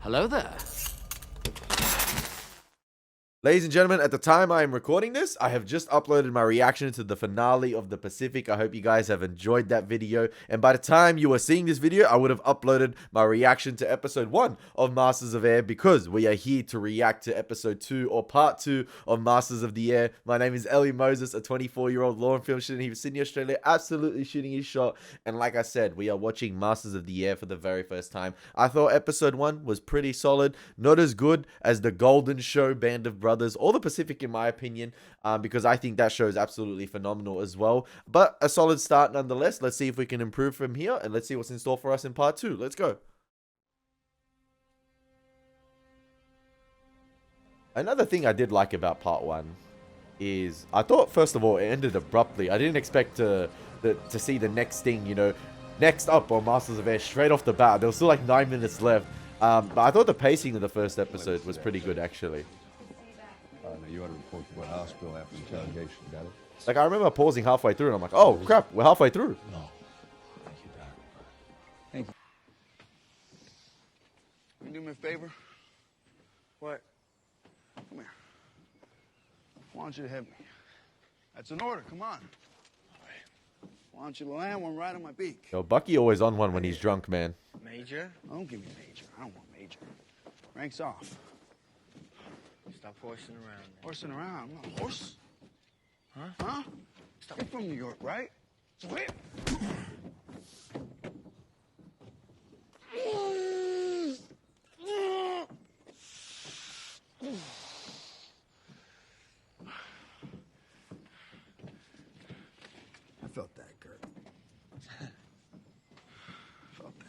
Hello there. Ladies and gentlemen, at the time I am recording this, I have just uploaded my reaction to the finale of the Pacific. I hope you guys have enjoyed that video. And by the time you are seeing this video, I would have uploaded my reaction to episode 1 of Masters of Air, because we are here to react to episode 2 or part 2 of Masters of the Air. My name is Elie Moses, a 24-year-old law and film student here in Sydney, Australia, absolutely shooting his shot. And like I said, we are watching Masters of the Air for the very first time. I thought episode 1 was pretty solid, not as good as the Golden Show Band of Brothers or the Pacific in my opinion, because I think that show is absolutely phenomenal as well, but a solid start nonetheless. Let's see if we can improve from here, and let's see what's in store for us in part 2. Let's go. Another thing I did like about part 1 is I thought, first of all, it ended abruptly. I didn't expect to see the next thing, you know, next up on Masters of Air straight off the bat. There was still like 9 minutes left, but I thought the pacing of the first episode was pretty good actually. You ought to report to the hospital after interrogation, got it? Like, I remember pausing halfway through and I'm like, oh crap, we're halfway through. No. Thank you, Doc. Thank you. Can you do me a favor? What? Come here. I want you to hit me. That's an order, come on. I want you to land one right on my beak. Yo, Bucky always on one when he's drunk, man. Major? Oh, don't give me major. I don't want major. Ranks off. Stop horsing around. Horsing around? I'm not a horse. Huh? Huh? You're from New York, right? So hit. I felt that, Kurt. Felt that.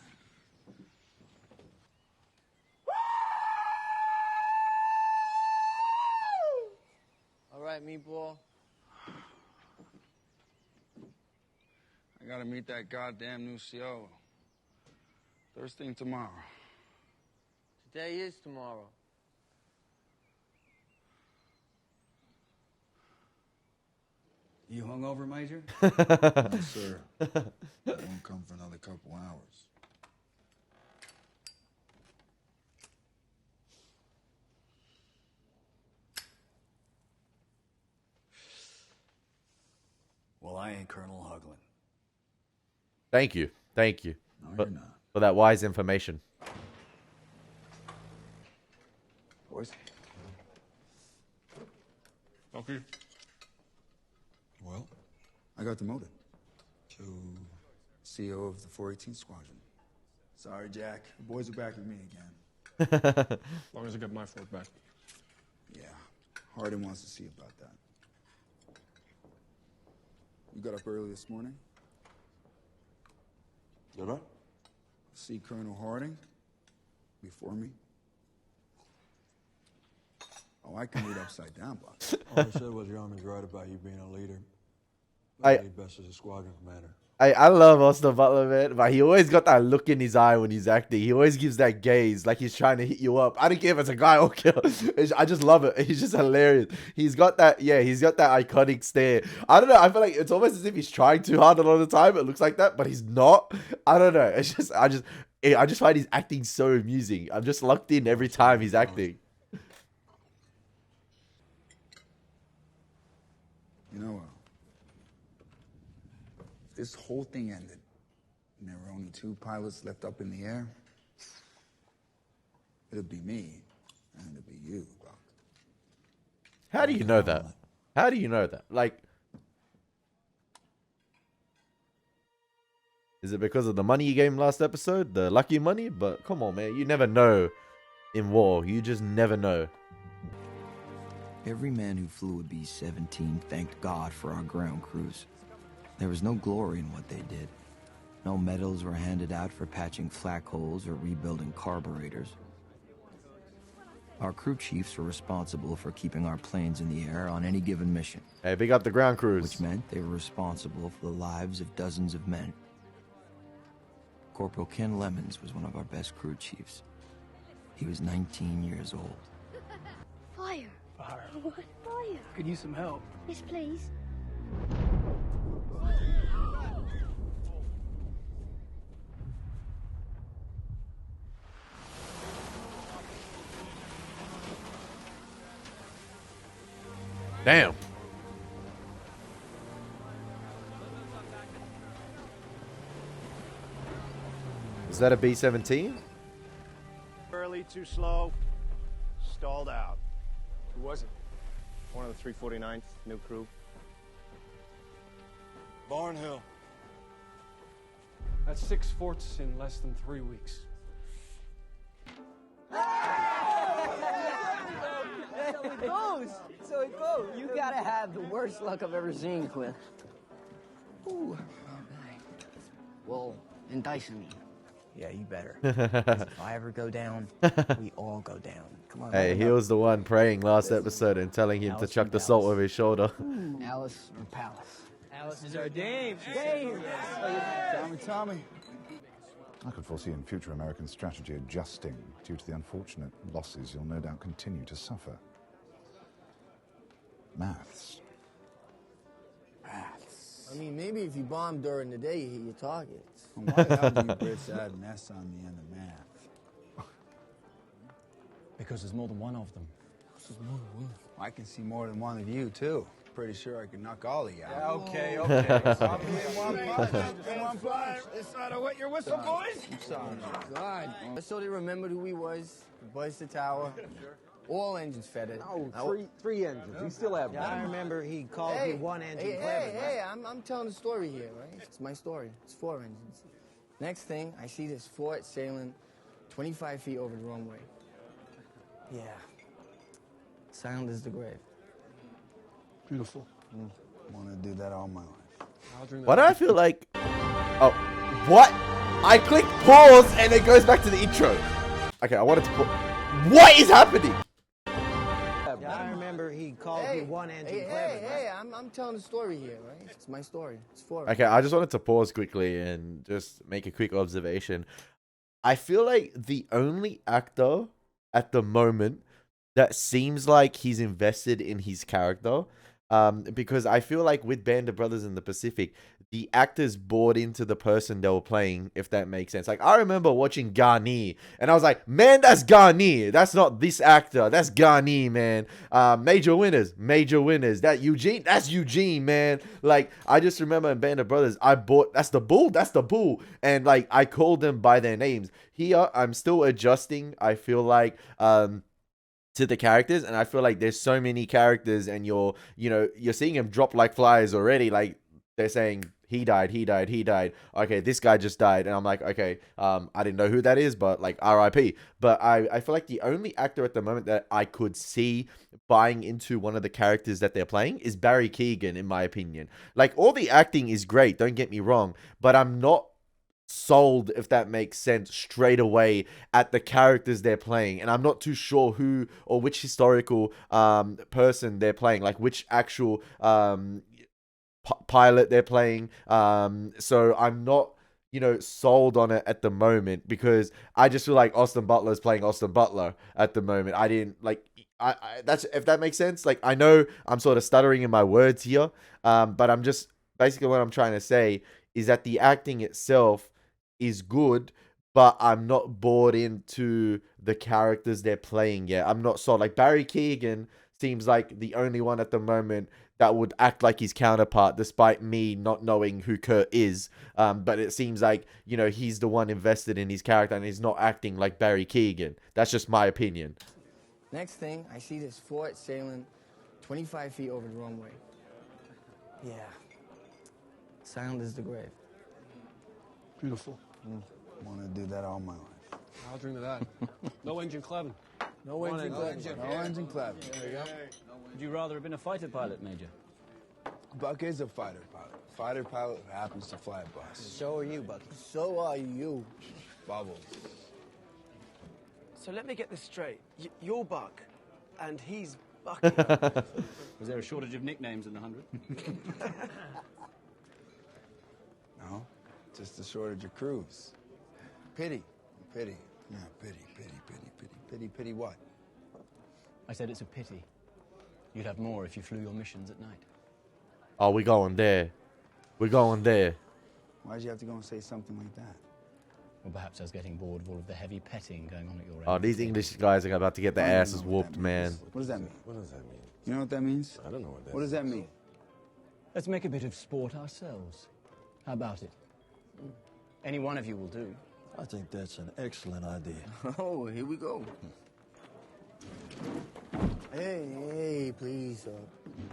All right, meatball. I gotta meet that goddamn new CO. First thing tomorrow. Today is tomorrow. You hungover, Major? No, sir. Won't come for another couple hours. Well, I ain't Colonel Huglin. Thank you. Thank you. No, for, you're not. for that wise information. Boys. Okay. Well, I got demoted to CO of the 418th Squadron. Sorry, Jack. The boys are back with me again. As long as I get my fort back. Yeah, Hardin wants to see about that. You got up early this morning? Did I? See Colonel Harding before me? Oh, I can read upside down, Buck. All I said was your army's right about you being a leader. I- But best as a squadron commander. I love Austin Butler, man, but he always got that look in his eye when he's acting. He always gives that gaze like he's trying to hit you up. I don't care if it's a guy or girl. I just love it. He's just hilarious. He's got that, yeah, he's got that iconic stare. I don't know. I feel like it's almost as if he's trying too hard a lot of the time. It looks like that, but he's not. I don't know. It's just, I just find his acting so amusing. I'm just locked in every time he's acting. You know, if this whole thing ended and there were only 2 pilots left up in the air, it'd be me and it'd be you, Buck. How do you know that? How do you know that? Like, is it because of the money you gave him last episode? The lucky money? But come on, man. You never know in war. You just never know. Every man who flew a B-17 thanked God for our ground crews. There was no glory in what they did. No medals were handed out for patching flak holes or rebuilding carburetors. Our crew chiefs were responsible for keeping our planes in the air on any given mission. Hey, big up the ground crews. Which meant they were responsible for the lives of dozens of men. Corporal Ken Lemons was one of our best crew chiefs. He was 19 years old. Fire. Fire. What fire? Could use some help. Yes, please. Damn. Is that a B-17? Early, too slow. Stalled out. Who was it? One of the 349th, new crew. Barnhill. That's 6 forts in less than 3 weeks. So it goes. So it goes. You gotta have the worst luck I've ever seen, Cliff. Ooh. Okay. Well, indice me. Yeah, you better. 'Cause if I ever go down, we all go down. Come on. Hey, he was the one praying last episode and telling him to chuck the salt over his shoulder. Alice or Palace? Alice is our dame. Dave. Tommy. I could foresee in future American strategy adjusting due to the unfortunate losses you'll no doubt continue to suffer. Maths. I mean, maybe if you bomb during the day, you hit your targets. Why the hell do you Brits add an S on the end of math? Because there's more than one of them. I can see more than one of you, too. Pretty sure I can knock all of you out. Okay. It's not a wet your whistle, boys. I'm sorry. God. So they remembered who he was, buzzed the tower, all engines fettered. Three engines. We still have I remember he called you one engine clever. Hey, I'm telling the story here, right? It's my story. It's 4 engines. Next thing, I see this fort sailing 25 feet over the runway. Yeah. Silent as the grave. Beautiful. Want to do that all my life. Why do I feel like... Oh, what? I clicked pause and it goes back to the intro. Okay, I wanted to put... What is happening? I remember he called you one engine clever. Hey, I'm telling the story here, right? It's my story. It's 4. Okay, I just wanted to pause quickly and just make a quick observation. I feel like the only actor at the moment that seems like he's invested in his character, because I feel like with Band of Brothers in the Pacific, the actors bought into the person they were playing, if that makes sense. Like, I remember watching Garnier, and I was like, man, that's Garnier. That's not this actor. That's Garnier, man. Major winners. That Eugene, that's Eugene, man. Like, I just remember in Band of Brothers, I bought, that's the bull. And, like, I called them by their names. Here, I'm still adjusting, I feel like, to the characters, and I feel like there's so many characters, and you're seeing them drop like flies already. Like, they're saying he died. Okay, this guy just died, and I'm like, okay, I didn't know who that is, but like RIP. But I feel like the only actor at the moment that I could see buying into one of the characters that they're playing is Barry Keoghan, in my opinion. Like, all the acting is great, don't get me wrong, but I'm not sold, if that makes sense, straight away at the characters they're playing, and I'm not too sure who or which historical person they're playing, like which actual pilot they're playing. So I'm not, sold on it at the moment, because I just feel like Austin Butler's playing Austin Butler at the moment. I didn't like. That's, if that makes sense. Like, I know I'm sort of stuttering in my words here, but I'm just basically, what I'm trying to say is that the acting itself is good, but I'm not bought into the characters they're playing yet. I'm not sold. Like, Barry Keoghan seems like the only one at the moment that would act like his counterpart, despite me not knowing who Kurt is. But it seems like, he's the one invested in his character, and he's not acting like Barry Keoghan. That's just my opinion. Next thing, I see this fort sailing 25 feet over the runway. Yeah. Silent as the grave. Beautiful. Want to do that all my life. I'll drink to that. No engine clever. No engine clever. No engine clever. There you go. Would you rather have been a fighter pilot, Major? Buck is a fighter pilot. Fighter pilot who happens to fly a bus. So are you, Bucky. So are you. Bubbles. So let me get this straight. You're Buck, and he's Bucky. Was there a shortage of nicknames in the 100? No, just a shortage of crews. Pity. Yeah, pity what? I said it's a pity. You'd have more if you flew your missions at night. Oh, we're going there. Why'd you have to go and say something like that? Well, perhaps I was getting bored of all of the heavy petting going on at your end. Oh, these English guys are about to get their asses whooped, man. What does that mean? What does that mean? You know what that means? I don't know what that What does that mean? Let's make a bit of sport ourselves. How about it? Any one of you will do. I think that's an excellent idea. Oh, here we go. Hey, please,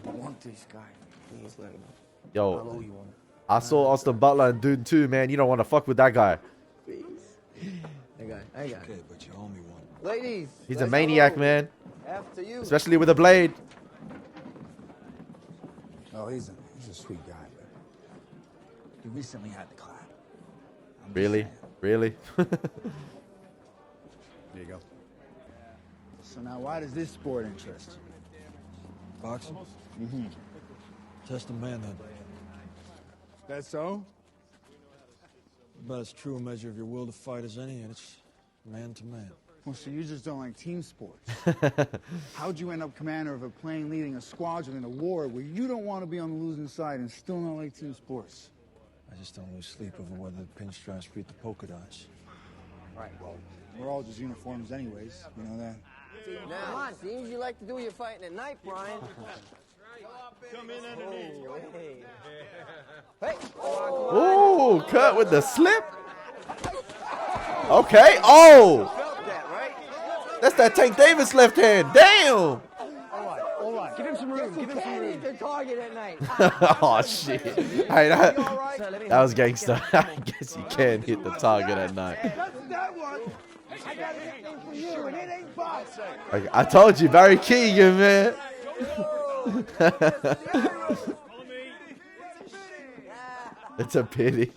I want this guy. Please let him. I'll owe Yo, you one. I saw Austin Butler and Dune 2, man. You don't want to fuck with that guy. Please. I got it. Okay, but you owe me one. Ladies. He's a let's maniac, go. man. After you. Especially with a blade. Oh, he's a sweet guy, but he recently had to clap. I'm just Really? saying. Really? There you go. So now, why does this sport interest you? Boxing? Mm-hmm. Test of manhood. That so? About as true a measure of your will to fight as any, and it's man to man. Well, so you just don't like team sports. How'd you end up commander of a plane leading a squadron in a war where you don't want to be on the losing side and still not like team sports? I just don't lose sleep over whether the pinstripes beat the polka dots. Right, well, we're all just uniforms anyways, you know that? Now, seems you like to do your fighting at night, Brian. Come in underneath. Hey! Ooh, cut with the slip. Okay. Oh! That's that Tank Davis left hand. Damn! All right. Give him some room. Give him some room. Hit the target at night. Oh, shit. Hey, that was gangster. I guess you can hit the target at night. That one! I got anything for you, and it ain't box. I told you, Barry Keegan, man. It's a pity.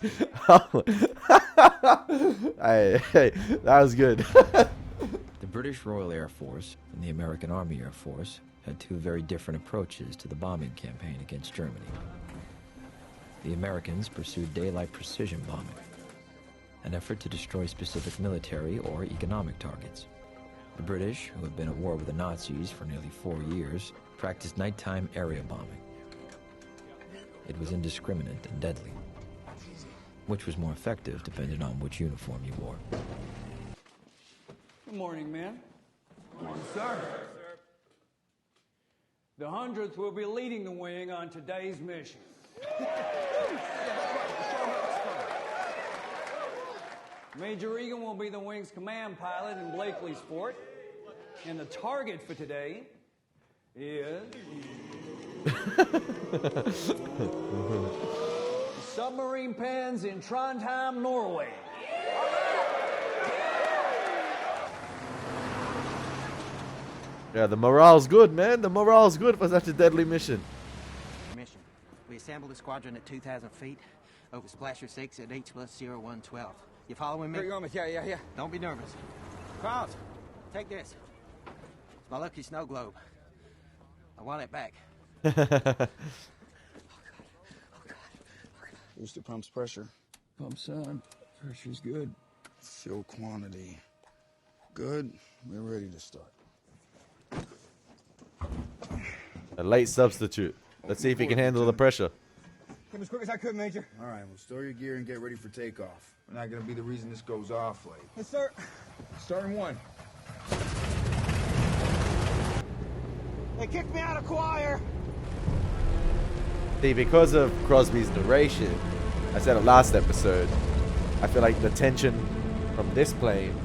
Hey, that was good. The British Royal Air Force and the American Army Air Force had two very different approaches to the bombing campaign against Germany. The Americans pursued daylight precision bombing, an effort to destroy specific military or economic targets. The British, who had been at war with the Nazis for nearly 4 years, practiced nighttime area bombing. It was indiscriminate and deadly. Which was more effective depended on which uniform you wore. Good morning, men. Good morning, sir. The 100th will be leading the wing on today's mission. Major Egan will be the wing's command pilot in Blakely's fort. And the target for today is... submarine pens in Trondheim, Norway. Yeah, the morale's good, man. The morale's good for such a deadly mission. Mission. We assembled a squadron at 2,000 feet over Splasher 6 at H+0112. You following me? Yeah. Don't be nervous. Cross, take this. It's my lucky snow globe. I want it back. Booster pumps pressure. Pumps on. Pressure's good. Fuel quantity. Good. We're ready to start. A late substitute. Let's see if he can handle the pressure. Came as quick as I could, Major. All right, well, store your gear and get ready for takeoff. We're not going to be the reason this goes off late. Yes, sir. Starting one. They kicked me out of choir. See, because of Crosby's narration, I said it last episode, I feel like the tension from this plane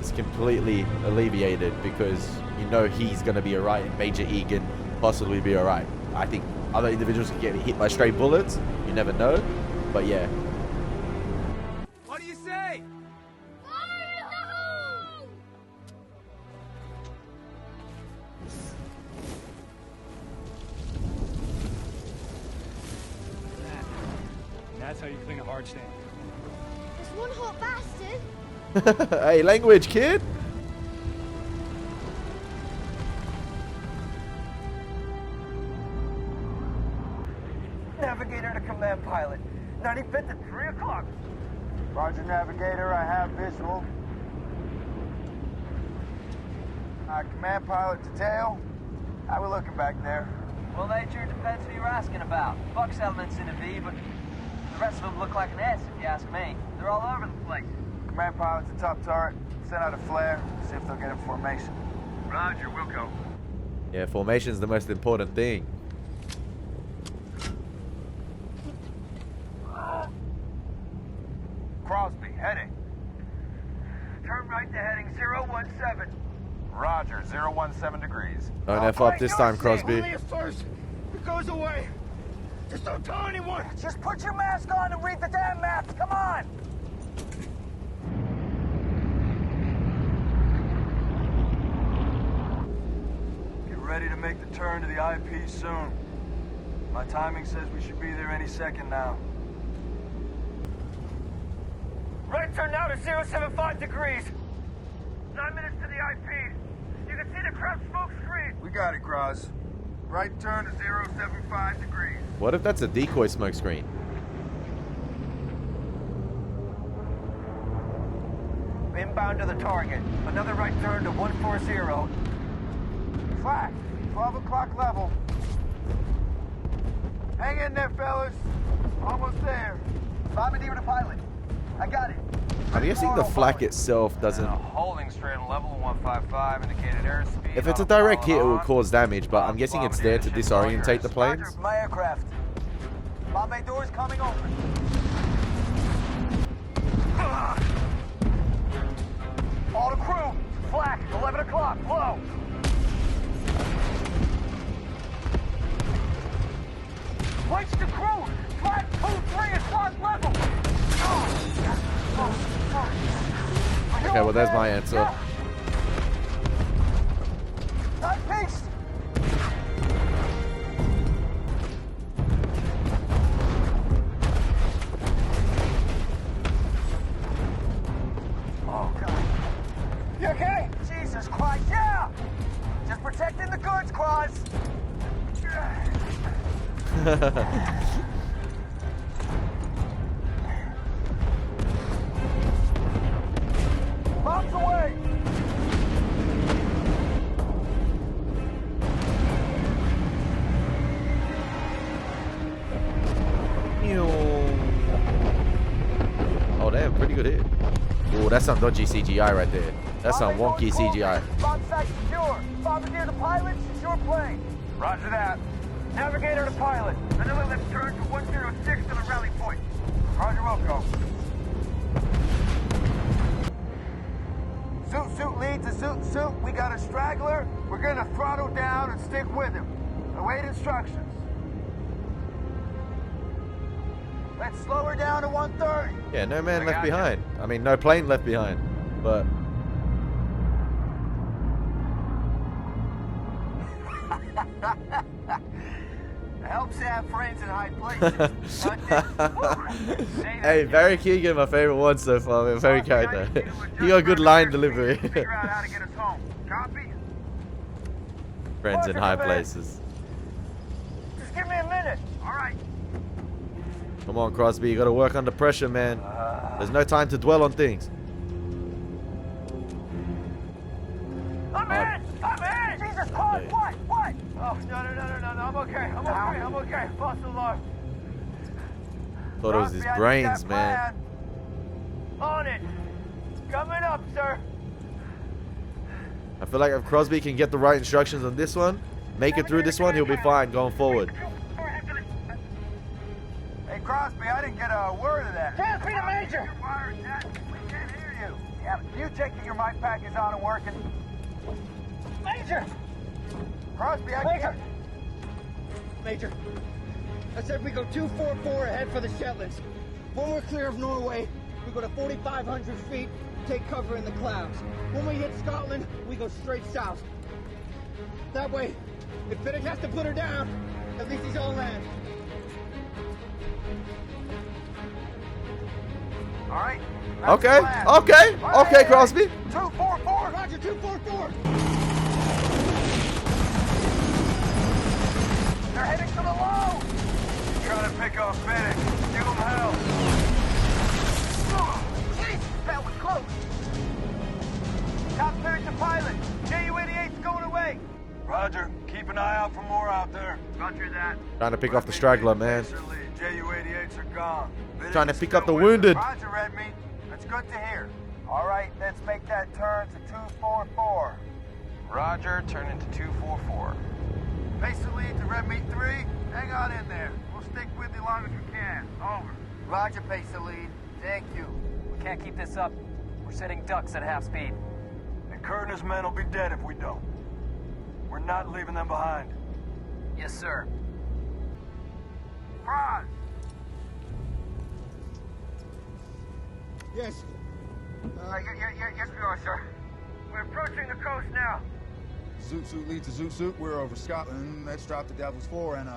is completely alleviated because you know he's going to be alright and Major Egan possibly be alright. I think other individuals can get hit by stray bullets. You never know. But yeah. What do you say? That's how you clean a hard stand. There's one hot bastard. Hey, language, kid. Navigator to command pilot. 95th at 3 o'clock. Roger, Navigator. I have visual. Command pilot to tail. How we looking back there? Well, nature depends who you're asking about. Buck's element's in a V, but the rest of them look like an S, if you ask me. They're all over the place. Command pilot to top turret. Send out a flare. See if they'll get in formation. Roger, we'll go. Yeah, formation's the most important thing. Crosby, heading. Turn right to heading 017. Roger, 017 degrees. Don't F up this time, Crosby. Only at first. It goes away. Just don't tell anyone. Just put your mask on and read the damn maps. Come on. Get ready to make the turn to the IP soon. My timing says we should be there any second now. Right turn now to 075 degrees. 9 minutes to the IP. You can see the crowd smoke screen. We got it, Cross. Right turn to 075 degrees. What if that's a decoy smoke screen? Inbound to the target. Another right turn to 140. Flat. 12 o'clock level. Hang in there, fellas. Almost there. Bombardier to pilot. I got it. I'm guessing the flak itself doesn't... Holding straight on level 155, indicated airspeed. If it's a direct hit, it will cause damage, but I'm guessing it's there to disorientate the planes. Roger, my aircraft. Bombay doors coming open. All the crew, flak, 11 o'clock, low. Switch the crew, flak 2-3 o'clock level. Okay, well, there's my answer. Peace. Oh, God. You okay? Jesus Christ, yeah! Just protecting the goods, Cross. Bombs away! Oh, damn, pretty good hit. Oh, that's some dodgy CGI right there. That's some wonky CGI. Bomb site secure. Bombardier to pilot, secure plane. Roger that. Navigator to pilot. Another left turn to 106 to the rally point. Roger, Wilco. Suit lead to suit. We got a straggler. We're gonna throttle down and stick with him. Await instructions. Let's slow her down to 130. Yeah, no man left behind. I mean, no plane left behind. But... It helps to have friends in high places. Hey, Barry Keoghan, my favorite one so far. My favorite character. He got good line delivery. Figure out how to get us home. Copy? Friends in high places. Just give me a minute. All right. Come on, Crosby. You got to work under pressure, man. There's no time to dwell on things. I'm in! Jesus Christ, what? Oh, no, I'm okay. False alarm. Thought it was his brains, man. On it. Coming up, sir. I feel like if Crosby can get the right instructions on this one, make it through this one, he'll be fine going forward. Hey, Crosby, I didn't get a word of that. Can't be the major. We can't hear you. Yeah, you take that your mic pack is on and working. Major! Crosby, Major, I said we go 244 ahead for the Shetlands. When we're clear of Norway, we go to 4,500 feet, take cover in the clouds. When we hit Scotland, we go straight south. That way, if Biddick has to put her down, at least he's on land. All right. Okay, Crosby. 244. Roger, 244. They're heading to the low. Trying to pick off Bennett. Give them hell. Jeez, that was close. Top third to pilot. JU-88's going away. Roger. Keep an eye out for more out there. Roger that. Trying to pick off the straggler, man. JU-88s are gone. Trying to pick up the wounded. Roger, Redmeat. That's good to hear. All right, let's make that turn to 244. Roger, turn into 244. Base the lead to Red Meat 3. Hang on in there. We'll stick with you long as we can. Over. Roger, pace the lead. Thank you. We can't keep this up. We're setting ducks at half speed. And Kurt and his men will be dead if we don't. We're not leaving them behind. Yes, sir. Fries! Yes. Yes, we are, sir. We're approaching the coast now. Zoot Suit leads to Zoot Suit. We're over Scotland. Let's drop the Devil's Four and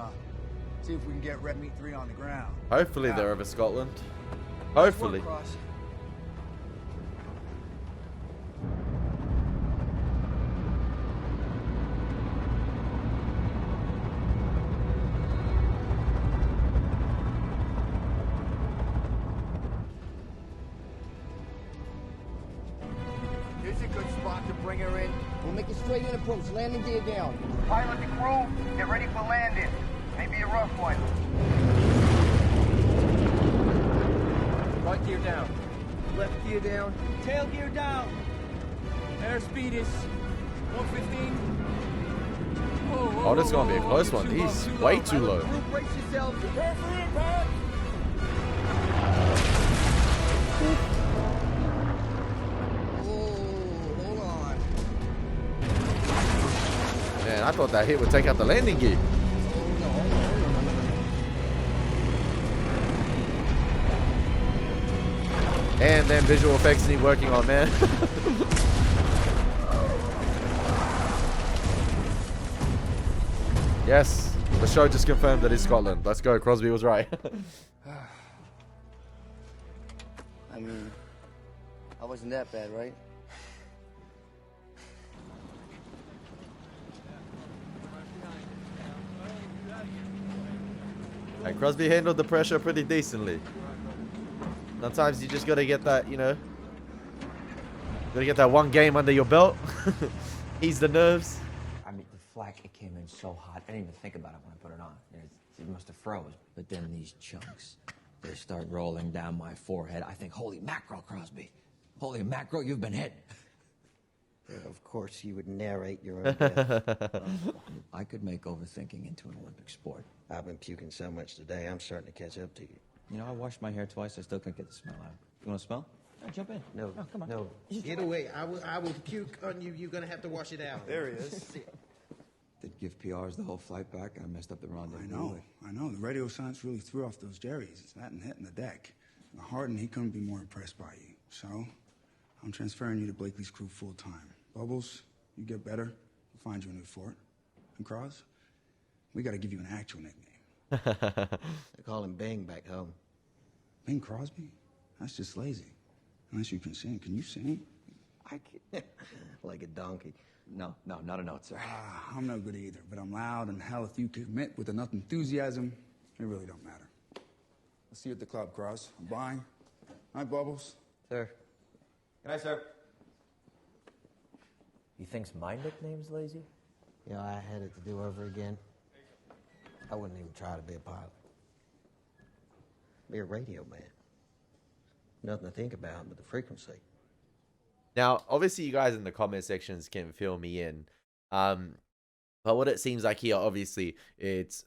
see if we can get Red Meat 3 on the ground. Hopefully they're over Scotland. Hopefully. Here's a good spot to bring her in. We'll make a straight in approach. Landing gear down. Pilot and crew, get ready for landing. Maybe a rough one. Right gear down. Left gear down. Tail gear down. Airspeed is 115. Oh, this is going to be a close one. He's way too low. Brace yourselves. Prepare for impact. Man, I thought that hit would take out the landing gear. And then visual effects need working on, man. Yes, the show just confirmed that it's Scotland. Let's go, Crosby was right. I mean, I wasn't that bad, right? And Crosby handled the pressure pretty decently. Sometimes you just gotta get that, you know, gotta get that one game under your belt. Ease the nerves. I mean, the flak, it came in so hot. I didn't even think about it when I put it on. It must have froze. But then these chunks, they start rolling down my forehead. I think, holy mackerel, Crosby. Holy mackerel, you've been hit. Yeah, of course, you would narrate your own death. I could make overthinking into an Olympic sport. I've been puking so much today, I'm starting to catch up to you. You know, I washed my hair twice. I still can't get the smell out. You want to smell? Oh, jump in. No, oh, come on. No. Get away. I will puke on you. You're going to have to wash it out. There he is. They'd give PRs the whole flight back. I messed up the rendezvous. I know. The radio science really threw off those Jerry's. It's that and hitting the deck. Harden, he couldn't be more impressed by you. So, I'm transferring you to Blakely's crew full time. Bubbles, you get better, we'll find you a new fort. And Cross, we got to give you an actual nickname. They call him Bing back home. Bing Crosby? That's just lazy. Unless you can sing. Can you sing? I can. Like a donkey. No, not a note, sir. I'm no good either, but I'm loud, and hell, if you commit with enough enthusiasm, it really don't matter. I'll see you at the club, Cross. Bye. Hi, Bubbles. Sir. Good night, sir. He thinks my nickname's lazy? You know, I had it to do over again. I wouldn't even try to be a pilot. Be a radio man. Nothing to think about but the frequency. Now, obviously, you guys in the comment sections can fill me in. But what it seems like here, obviously, it's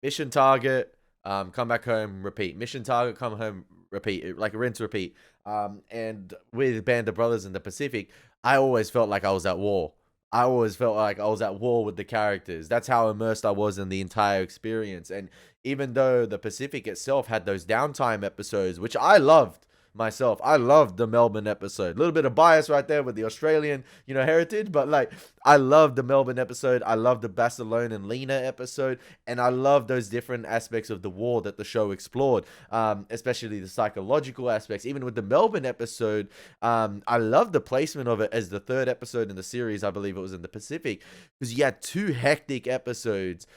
mission target, come back home, repeat. Mission target, come home, repeat. Like a rinse, repeat. And with Band of Brothers in the Pacific, I always felt like I was at war. I always felt like I was at war with the characters. That's how immersed I was in the entire experience. And even though the Pacific itself had those downtime episodes, which I loved myself, I loved the Melbourne episode. A little bit of bias right there with the Australian, you know, heritage, but like, I loved the Melbourne episode. I loved the Barcelona and Lena episode, and I love those different aspects of the war that the show explored, especially the psychological aspects. Even with the Melbourne episode, I love the placement of it as the third episode in the series. I believe it was in the Pacific, because you had two hectic episodes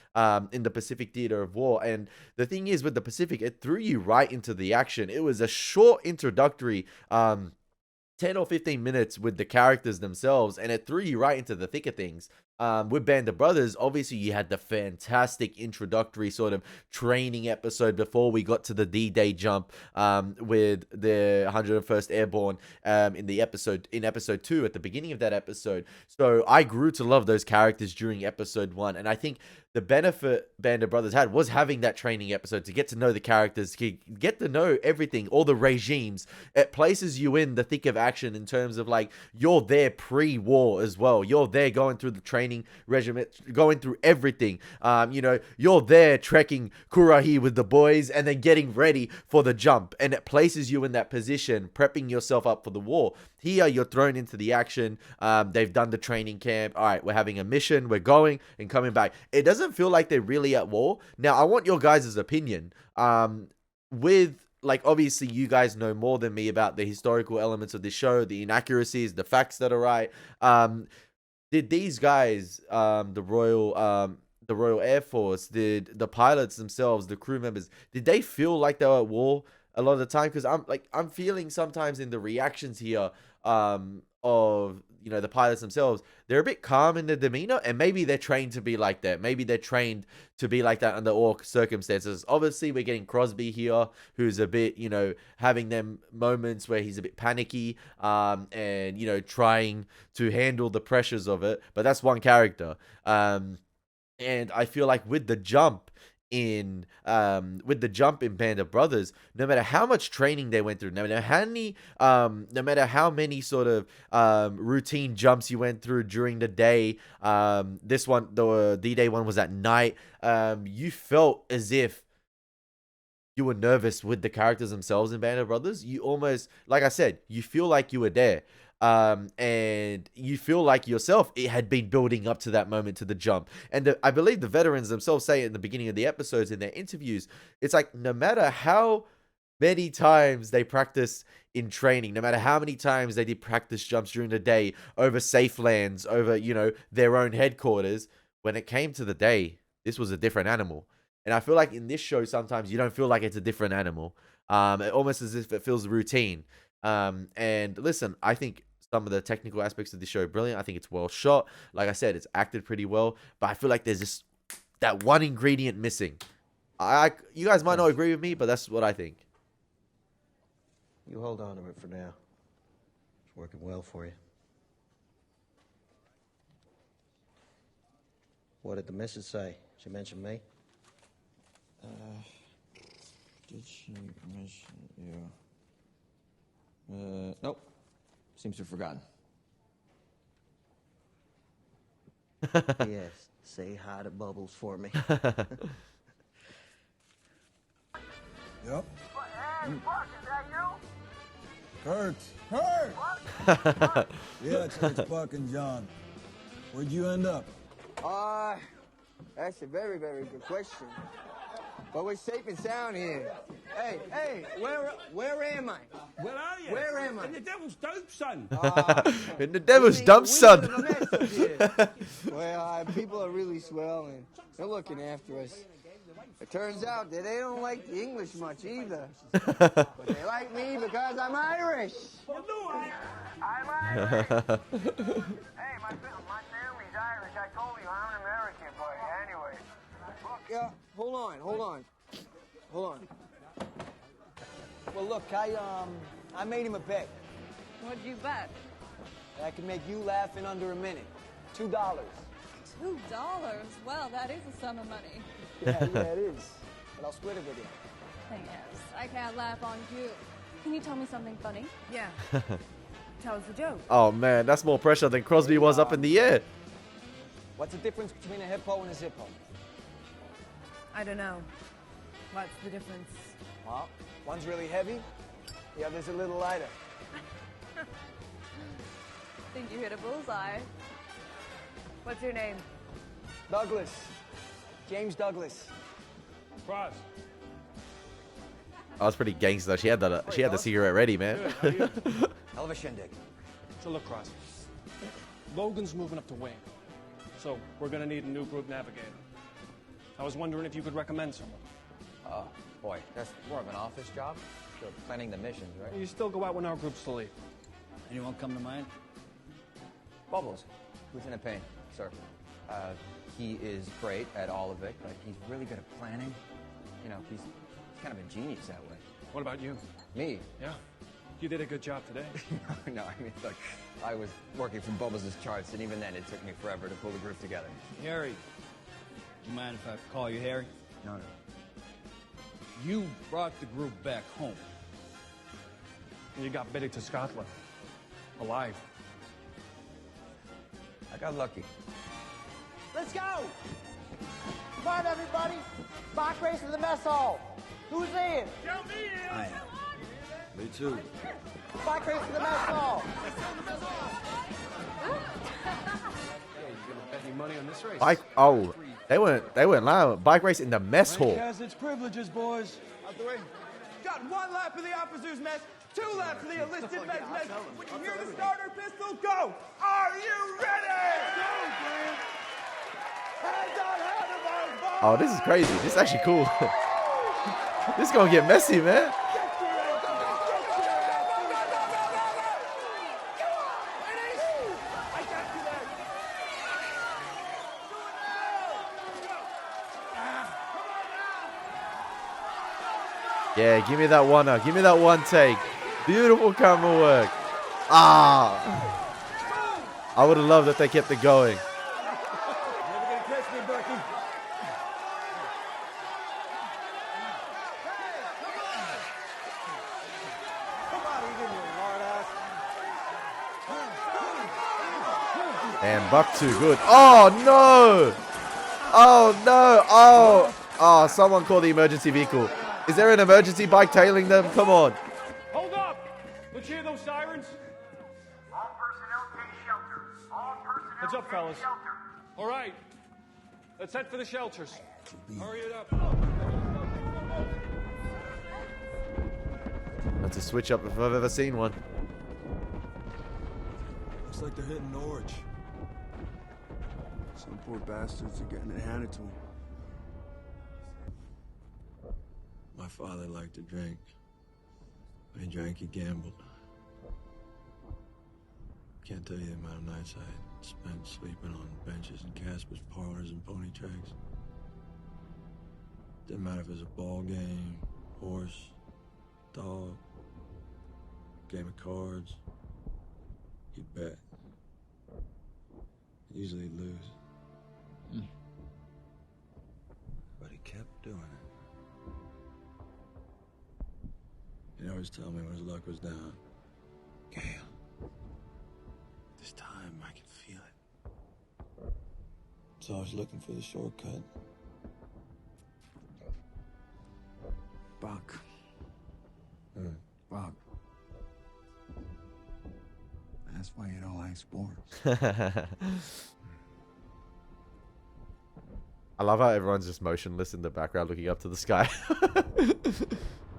in the Pacific theater of war. And the thing is, with the Pacific, it threw you right into the action. It was a short introductory 10 or 15 minutes with the characters themselves, and it threw you right into the thick of things. with Band of Brothers, obviously you had the fantastic introductory sort of training episode before we got to the D-Day jump with the 101st Airborne in episode 2 at the beginning of that episode. So I grew to love those characters during episode 1, and I think the benefit Band of Brothers had was having that training episode to get to know the characters, get to know everything, all the regimes. It places you in the thick of action in terms of like you're there pre-war as well. You're there going through the training regiment, going through everything. You know, you're there trekking Kurahi with the boys and then getting ready for the jump, and it places you in that position, prepping yourself up for the war. Here, you're thrown into the action. They've done the training camp. All right, we're having a mission. We're going and coming back. It doesn't feel like they're really at war. Now, I want your guys' opinion. Like, obviously, you guys know more than me about the historical elements of this show, the inaccuracies, the facts that are right. Did these guys, the Royal Air Force, did the pilots themselves, the crew members, did they feel like they were at war a lot of the time? Because I'm feeling sometimes in the reactions here of, you know, the pilots themselves, they're a bit calm in their demeanor, and maybe they're trained to be like that. Maybe they're trained to be like that under all circumstances. Obviously, we're getting Crosby here, who's a bit, you know, having them moments where he's a bit panicky, and, you know, trying to handle the pressures of it. But that's one character. And I feel like with the jump in Band of Brothers, no matter how much training they went through, no matter how many sort of routine jumps you went through during the day, this one, the D-Day one, was at night, you felt as if you were nervous with the characters themselves in Band of Brothers. You almost, like I said, you feel like you were there. And you feel like yourself, it had been building up to that moment, to the jump. And I believe the veterans themselves say in the beginning of the episodes, in their interviews, it's like no matter how many times they practice in training, no matter how many times they did practice jumps during the day over safe lands, over, you know, their own headquarters, when it came to the day, this was a different animal. And I feel like in this show, sometimes you don't feel like it's a different animal. Almost as if it feels routine. And listen, I think some of the technical aspects of the show are brilliant. I think it's well shot. Like I said, it's acted pretty well. But I feel like there's just that one ingredient missing. You guys might not agree with me, but that's what I think. You hold on to it for now. It's working well for you. What did the missus say? She mentioned me? Did she mention you? Nope. Seems to have forgotten. Yes. Say hi to Bubbles for me. Yep. Hey, fuck, is that you? Kurt! Kurt! Yeah, it's Buck and John. Where'd you end up? That's a very, very good question. But we're safe and sound here. Hey, where am I? Where are you? Where am I? In the Devil's Dope, son. In the Devil's Dump, son. Well, people are really swell, and they're looking after us. It turns out that they don't like the English much either. But they like me because I'm Irish. I'm Irish. Hey, my family's Irish. I told you I'm an American, but anyway. Look, Yeah, hold on. Well, look, I made him a bet. What'd you bet? That I can make you laugh in under a minute. $2. $2? Well, that is a sum of money. Yeah, it is. But I'll split it with you. Yes, I can't laugh on you. Can you tell me something funny? Yeah. Tell us a joke. Oh man, that's more pressure than Crosby was up in the air. What's the difference between a hippo and a zippo? I don't know. What's the difference? Well, one's really heavy, the other's a little lighter. Think you hit a bullseye. What's your name? Douglas. James Douglas. Cross. I was pretty gangster. She had the cigarette ready, man. Hell of a shindig. So look, Cross. Logan's moving up to wing. So we're gonna need a new group navigator. I was wondering if you could recommend someone. Boy, that's more of an office job. You're planning the missions, right? You still go out when our group's to leave. Anyone come to mind? Bubbles. Lieutenant Payne, sir. He is great at all of it, but he's really good at planning. You know, he's kind of a genius that way. What about you? Me? Yeah. You did a good job today. No, I mean, look, I was working from Bubbles' charts, and even then it took me forever to pull the group together. Harry, do you mind if I call you Harry? No. You brought the group back home. And you got Biddy to Scotland. Alive. I got lucky. Let's go! Come on, everybody! Bike race to the mess hall. Who's in? I am. Me too. Bike race to the mess hall. Bet any money on this race? Bike. Oh, they weren't lying. Bike race in the mess hall. Has its privileges, boys. Out the way. Got 1 lap for the officer's mess, 2 laps for the enlisted men's mess. When you hear the starter pistol go, are you ready? Hands on handlebars, boys! Oh, this is crazy. This is actually cool. This is gonna get messy, man. Yeah, give me that one. Give me that one take. Beautiful camera work. Ah, I would have loved if they kept it going. Never gonna catch me, Bucky. Come on, you give me a hard ass. And Buck too good. Oh no! Oh no! Oh, someone call the emergency vehicle. Is there an emergency bike tailing them? Come on. Hold up! Let's hear those sirens. All personnel take shelter. All personnel Heads up, take fellas. shelter. All right. Let's head for the shelters. Hurry it up. That's a switch up if I've ever seen one. Looks like they're hitting Norwich. Some poor bastards are getting it handed to them. My father liked to drink. When he drank, he gambled. Can't tell you the amount of nights I spent sleeping on benches in Casper's parlors and pony tracks. Didn't matter if it was a ball game, horse, dog, game of cards. He'd bet. Usually he'd lose. But he kept doing it. He'd always tell me when his luck was down. Gale, this time I can feel it. So I was looking for the shortcut. Buck. Buck. That's why you don't like sports. I love how everyone's just motionless in the background looking up to the sky.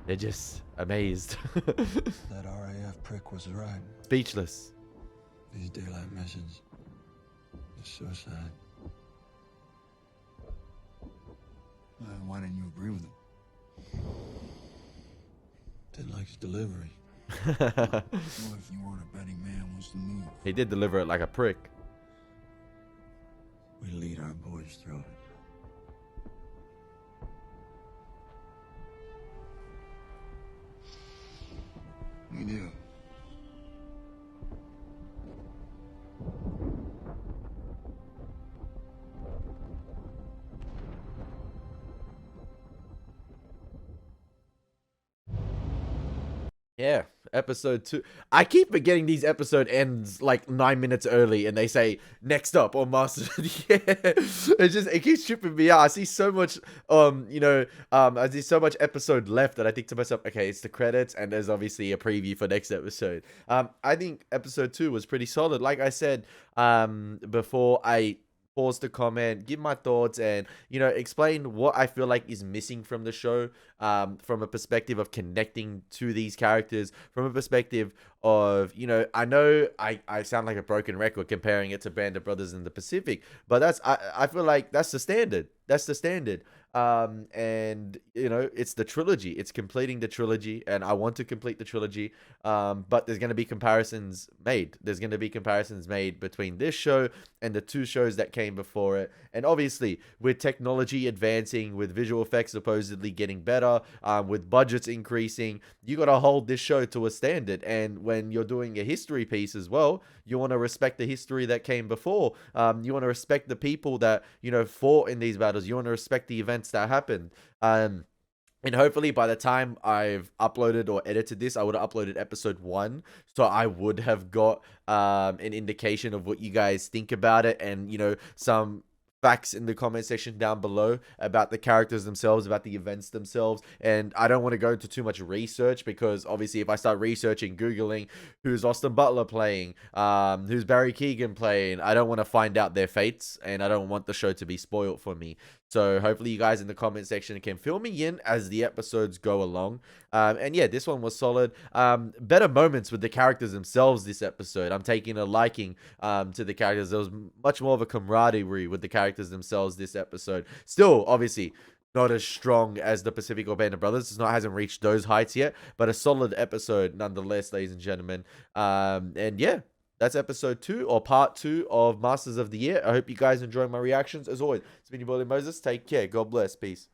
They're just amazed. That RAF prick was right. Speechless. These daylight missions. The suicide. Why didn't you agree with him? Didn't like his delivery. Well, if you weren't a betting man, what's the move? He did deliver it like a prick. We lead our boys through it. We do. Yeah, episode 2. I keep forgetting these episode ends like 9 minutes early and they say next up on Master. Yeah, it keeps tripping me out. I see so much I see so much episode left that I think to myself, okay, it's the credits and there's obviously a preview for next episode. I think episode 2 was pretty solid. Like I said before, I pause to comment, give my thoughts, and explain what I feel like is missing from the show, from a perspective of connecting to these characters, from a perspective of, you know I sound like a broken record comparing it to Band of Brothers in the Pacific, but I feel like that's the standard. That's the standard. And you know, it's the trilogy. It's completing the trilogy, and I want to complete the trilogy. But there's going to be comparisons made. There's going to be comparisons made between this show and the 2 shows that came before it. And obviously, with technology advancing, with visual effects supposedly getting better, with budgets increasing, you got to hold this show to a standard. And when you're doing a history piece as well, you want to respect the history that came before. You want to respect the people that, you know, fought in these battles. You want to respect the events that happened. And hopefully by the time I've uploaded or edited this, I would have uploaded episode 1. So I would have got an indication of what you guys think about it, and, you know, some facts in the comment section down below about the characters themselves, about the events themselves. And I don't want to go into too much research, because obviously if I start researching, Googling who's Austin Butler playing, who's Barry Keoghan playing, I don't want to find out their fates, and I don't want the show to be spoiled for me. So hopefully you guys in the comment section can fill me in as the episodes go along. And yeah, this one was solid. Better moments with the characters themselves this episode. I'm taking a liking to the characters. There was much more of a camaraderie with the characters themselves this episode. Still, obviously, not as strong as the Pacific or Band of Brothers. Hasn't reached those heights yet, but a solid episode nonetheless, ladies and gentlemen. And yeah, that's episode 2, or part 2 of Masters of the Year. I hope you guys enjoy my reactions. As always, it's been your boy Elie Moses. Take care. God bless. Peace.